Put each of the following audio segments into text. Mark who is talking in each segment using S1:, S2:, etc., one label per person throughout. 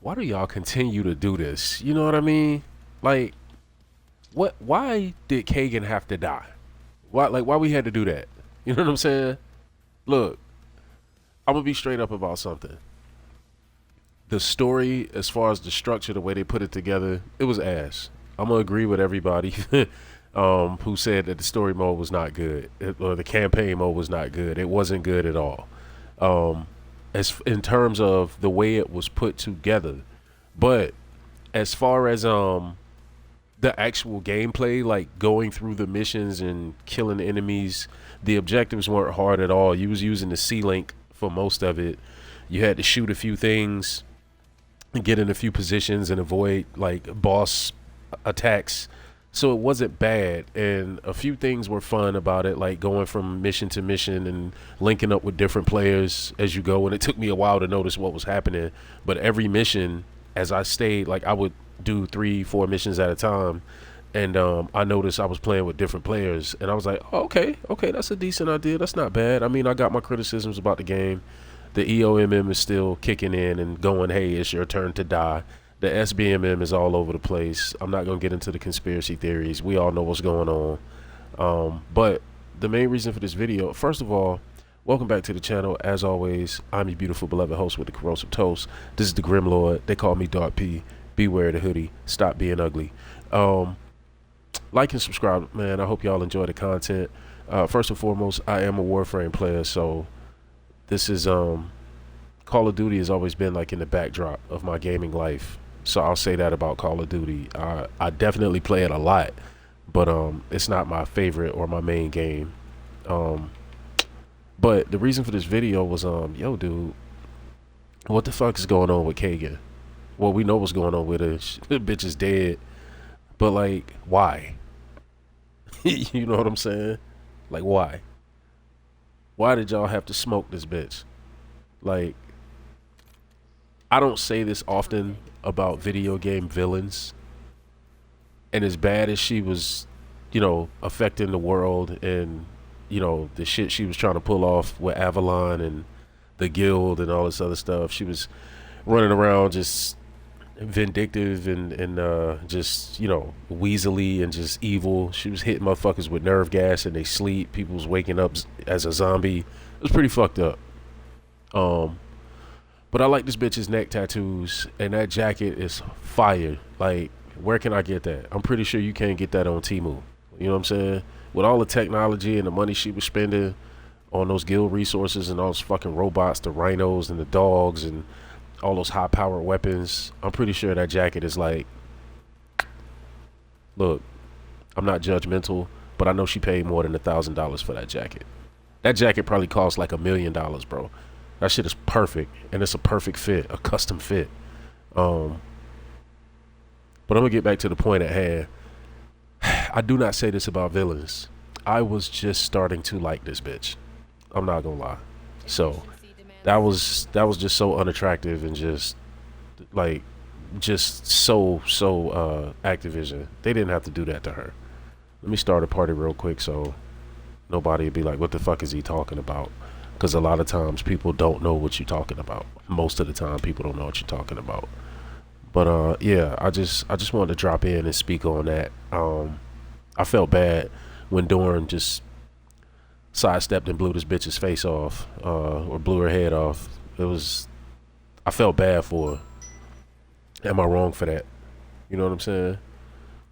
S1: why do y'all continue to do this? You know what I mean? Like, why did Kagan have to die? Why we had to do that? You know what I'm saying? Look, I'm gonna be straight up about something. The story, as far as the structure, the way they put it together, it was ass. I'm gonna agree with everybody who said that the story mode was not good, or the campaign mode was not good. It wasn't good at all. As in terms of the way it was put together, but as far as the actual gameplay, like going through the missions and killing enemies, the objectives weren't hard at all. You was using the C-Link for most of it. You had to shoot a few things and get in a few positions and avoid like boss attacks. So it wasn't bad, and a few things were fun about it, like going from mission to mission and linking up with different players as you go. And it took me a while to notice what was happening, but every mission, as I stayed, like I would do 3-4 missions at a time, and I noticed I was playing with different players, and I was like, oh, okay, that's a decent idea. That's not bad. I mean, I got my criticisms about the game. The EOMM is still kicking in and going, hey, it's your turn to die. The SBMM is all over the place. I'm not going to get into the conspiracy theories. We all know what's going on. But the main reason for this video, first of all, welcome back to the channel. As always, I'm your beautiful, beloved host with the corrosive toast. This is the Grim Lord. They call me Dark P. Beware the hoodie. Stop being ugly. Like and subscribe, man. I hope y'all enjoy the content. First and foremost, I am a Warframe player, so this is Call of Duty has always been like in the backdrop of my gaming life. So I'll say that about Call of Duty. I definitely play it a lot, but it's not my favorite or my main game. But the reason for this video was yo dude, what the fuck is going on with Kagan? Well, we know what's going on with her. The bitch is dead. But like, why? You know what I'm saying? Like, why? Why did y'all have to smoke this bitch? Like, I don't say this often about video game villains, and as bad as she was, you know, affecting the world, and you know the shit she was trying to pull off with Avalon and the guild and all this other stuff, she was running around just vindictive and just, you know, weaselly and just evil. She was hitting motherfuckers with nerve gas and they sleep. People was waking up as a zombie. It was pretty fucked up. But I like this bitch's neck tattoos, and that jacket is fire. Like, where can I get that? I'm pretty sure you can't get that on Temu. You know what I'm saying? With all the technology and the money she was spending on those guild resources and all those fucking robots, the rhinos and the dogs and all those high powered weapons, I'm pretty sure that jacket is like, look, I'm not judgmental, but I know she paid more than $1,000 for that jacket. That jacket probably cost like $1 million, bro. That shit is perfect, and it's a perfect fit, a custom fit. But I'm gonna get back to the point at hand. I do not say this about villains. I was just starting to like this bitch. I'm not gonna lie. So that was just so unattractive and just like so Activision. They didn't have to do that to her. Let me start a party real quick so nobody would be like, what the fuck is he talking about? Because a lot of times people don't know what you're talking about. Most of the time people don't know what you're talking about. But yeah, I just wanted to drop in and speak on that. I felt bad when Dorn just sidestepped and blew this bitch's face off, or blew her head off. I felt bad for her. Am I wrong for that? You know what I'm saying?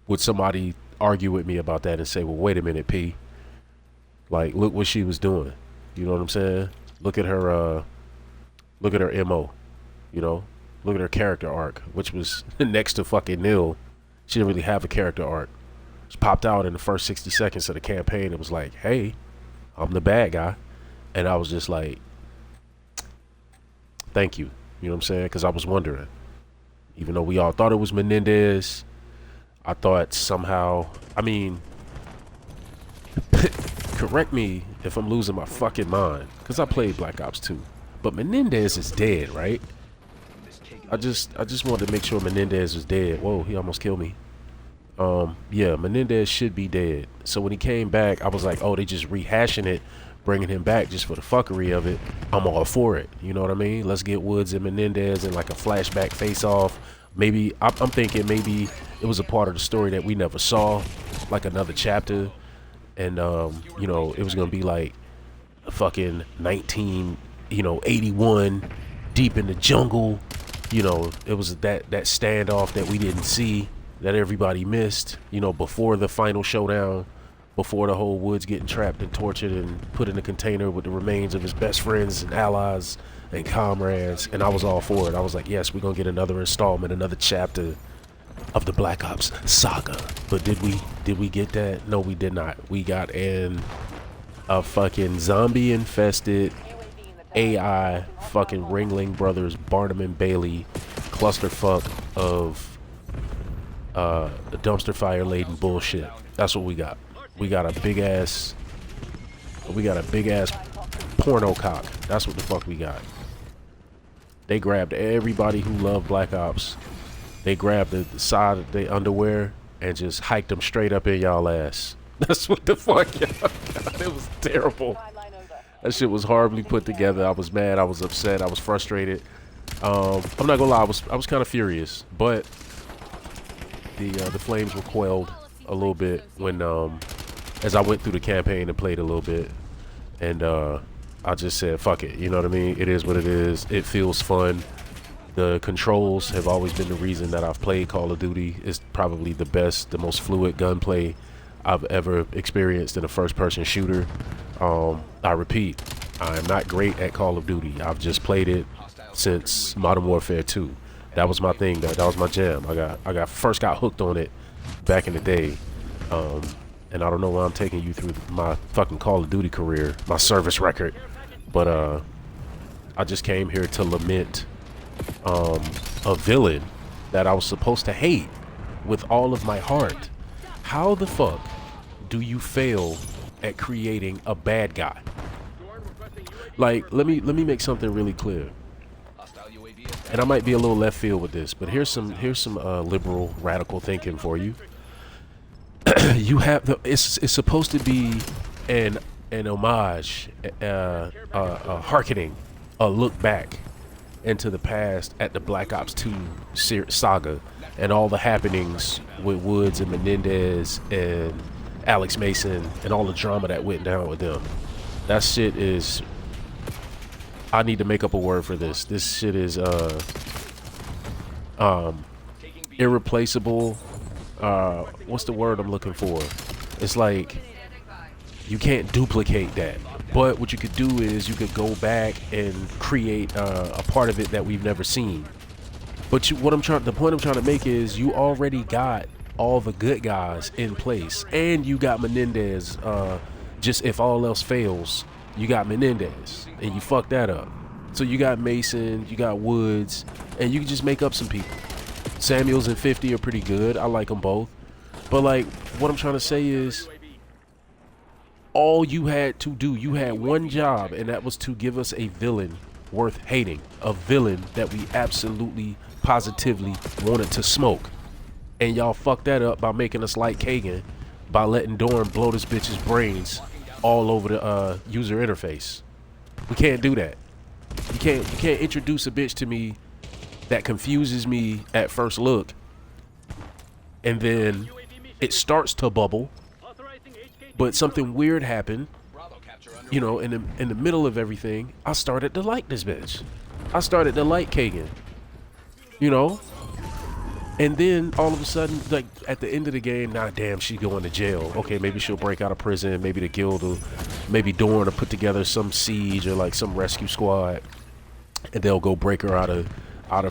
S1: Would somebody argue with me about that and say, well, wait a minute, P, like, look what she was doing? You know what I'm saying? Look at her MO, you know? Look at her character arc, which was next to fucking nil. She didn't really have a character arc. She popped out in the first 60 seconds of the campaign. It was like, hey, I'm the bad guy. And I was just like, thank you. You know what I'm saying? Because I was wondering. Even though we all thought it was Menendez, I thought somehow, I mean, correct me if I'm losing my fucking mind, because I played Black Ops 2. But Menendez is dead, right? I just wanted to make sure Menendez was dead. Whoa, he almost killed me. Yeah, Menendez should be dead. So when he came back, I was like, oh, they just rehashing it bringing him back just for the fuckery of it, I'm all for it. You know what I mean? Let's get Woods and Menendez in like a flashback face-off. Maybe I'm thinking maybe it was a part of the story that we never saw, like another chapter, and you know, it was gonna be like fucking 1981, deep in the jungle. You know, it was that standoff that we didn't see, that everybody missed. You know, before the final showdown, before the whole Woods getting trapped and tortured and put in a container with the remains of his best friends and allies and comrades. And I was all for it. I was like, yes, we're gonna get another installment, another chapter of the Black Ops saga. But did we get that? No, we did not. We got a fucking zombie infested AI fucking Ringling Brothers Barnum and Bailey clusterfuck of dumpster fire laden bullshit. That's what we got. We got a big ass porno cock. That's what the fuck we got. They grabbed everybody who loved Black Ops. They grabbed the side of their underwear and just hiked them straight up in y'all ass. That's what the fuck y'all got. It was terrible. That shit was horribly put together. I was mad. I was upset. I was frustrated. I'm not gonna lie. I was kind of furious, but the flames were quelled a little bit when as I went through the campaign and played a little bit, and I just said fuck it. You know what I mean? It is what it is. It feels fun. The controls have always been the reason that I've played Call of Duty. It's probably the best, the most fluid gunplay I've ever experienced in a first-person shooter. I repeat, I am not great at Call of Duty. I've just played it since Modern Warfare 2. That was my thing. That was my jam. I first got hooked on it back in the day. And I don't know why I'm taking you through my fucking Call of Duty career, my service record, but I just came here to lament a villain that I was supposed to hate with all of my heart. How the fuck do you fail at creating a bad guy? Like, let me make something really clear. And I might be a little left field with this, but here's some liberal radical thinking for you. You have it's supposed to be an homage, a hearkening, a look back into the past at the Black Ops 2 saga and all the happenings with Woods and Menendez and Alex Mason and all the drama that went down with them. That shit is, I need to make up a word for this. This shit is irreplaceable. What's the word I'm looking for? It's like you can't duplicate that. But what you could do is you could go back and create a part of it that we've never seen. But the point I'm trying to make is you already got all the good guys in place, and you got Menendez. Just if all else fails, you got Menendez, and you fucked that up. So you got Mason, you got Woods, and you can just make up some people. Samuels and 50 are pretty good. I like them both. But like, what I'm trying to say is, all you had to do, you had one job, and that was to give us a villain worth hating. A villain that we absolutely, positively wanted to smoke. And y'all fucked that up by making us like Kagan, by letting Dorn blow this bitch's brains all over the user interface. We can't do that. You can't introduce a bitch to me that confuses me at first look, and then it starts to bubble, but something weird happened, you know, in the middle of everything. I started to like this bitch. I started to like Kagan, you know, and then all of a sudden, like at the end of the game, nah, damn, she's going to jail. Okay, maybe she'll break out of prison. Maybe the guild will, maybe Dorn will put together some siege or like some rescue squad, and they'll go break her out of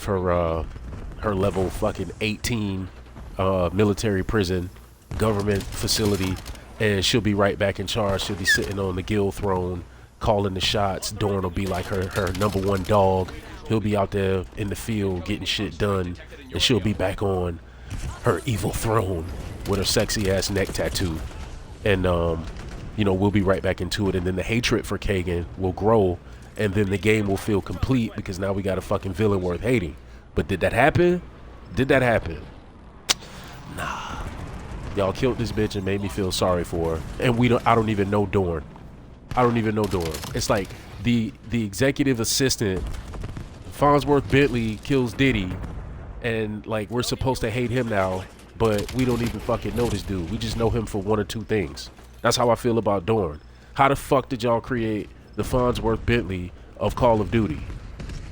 S1: her level fucking 18 military prison, government facility, and she'll be right back in charge. She'll be sitting on the guild throne, calling the shots. Dorn will be like her #1 dog. He'll be out there in the field getting shit done, and she'll be back on her evil throne with her sexy ass neck tattoo. And you know, we'll be right back into it, and then the hatred for Kagan will grow, and then the game will feel complete because now we got a fucking villain worth hating. But did that happen? Did that happen? Nah. Y'all killed this bitch and made me feel sorry for her. And I don't even know Dorn. I don't even know Dorn. It's like the executive assistant, Farnsworth Bentley, kills Diddy, and like we're supposed to hate him now, but we don't even fucking know this dude. We just know him for one or two things. That's how I feel about Dorn. How the fuck did y'all create the Farnsworth Bentley of Call of Duty?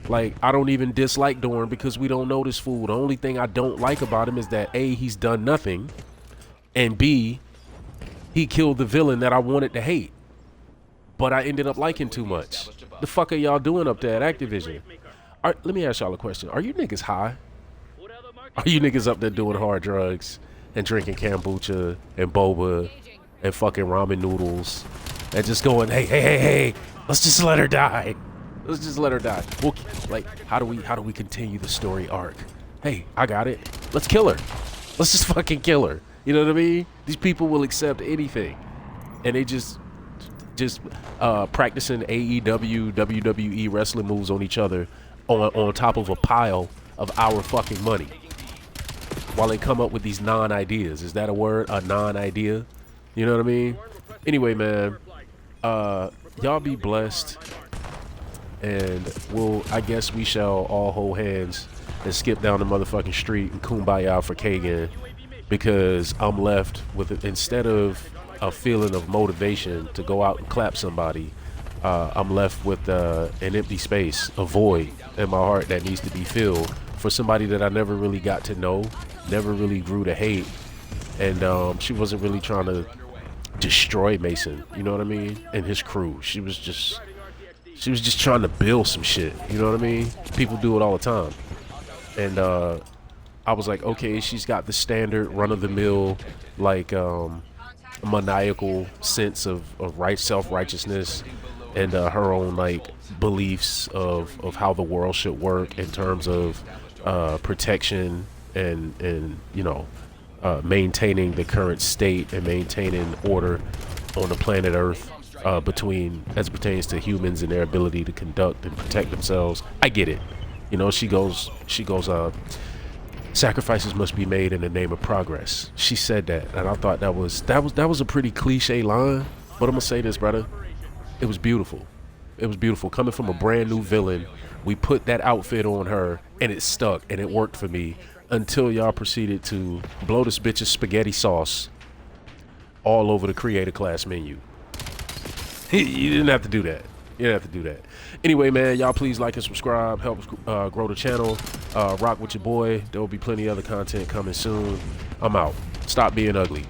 S1: Like, I don't even dislike Dorn because we don't know this fool. The only thing I don't like about him is that A, he's done nothing, and B, he killed the villain that I wanted to hate, but I ended up liking too much. The fuck are y'all doing up there at Activision? Let me ask y'all a question. Are you niggas high? Are you niggas up there doing hard drugs and drinking kombucha and boba and fucking ramen noodles and just going, hey, let's just let her die. Let's just let her die. We'll, like, how do we continue the story arc? Hey, I got it. Let's kill her. Let's just fucking kill her. You know what I mean? These people will accept anything, and they just practicing AEW, WWE wrestling moves on each other on top of a pile of our fucking money, while they come up with these non-ideas. Is that a word? A non-idea? You know what I mean? Anyway, man, y'all be blessed, and I guess we shall all hold hands and skip down the motherfucking street and kumbaya for Kagan, because I'm left with, instead of a feeling of motivation to go out and clap somebody, I'm left with an empty space, a void in my heart that needs to be filled for somebody that I never really got to know, never really grew to hate, and she wasn't really trying to destroy Mason, you know what I mean, and his crew. She was just trying to build some shit, you know what I mean? People do it all the time. And I was like, okay, she's got the standard run-of-the-mill, like, maniacal sense of self-righteousness, and her own, like, beliefs of how the world should work in terms of protection and you know, maintaining the current state and maintaining order on the planet Earth, between, as it pertains to humans and their ability to conduct and protect themselves. I get it. You know, she goes, sacrifices must be made in the name of progress. She said that, and I thought that was a pretty cliche line, but I'm gonna say this, brother. It was beautiful. It was beautiful. Coming from a brand new villain, we put that outfit on her, and it stuck, and it worked for me, until y'all proceeded to blow this bitch's spaghetti sauce all over the creator class menu. You didn't have to do that. You didn't have to do that. Anyway, man, y'all please like and subscribe. Help grow the channel. Rock with your boy. There will be plenty of other content coming soon. I'm out. Stop being ugly.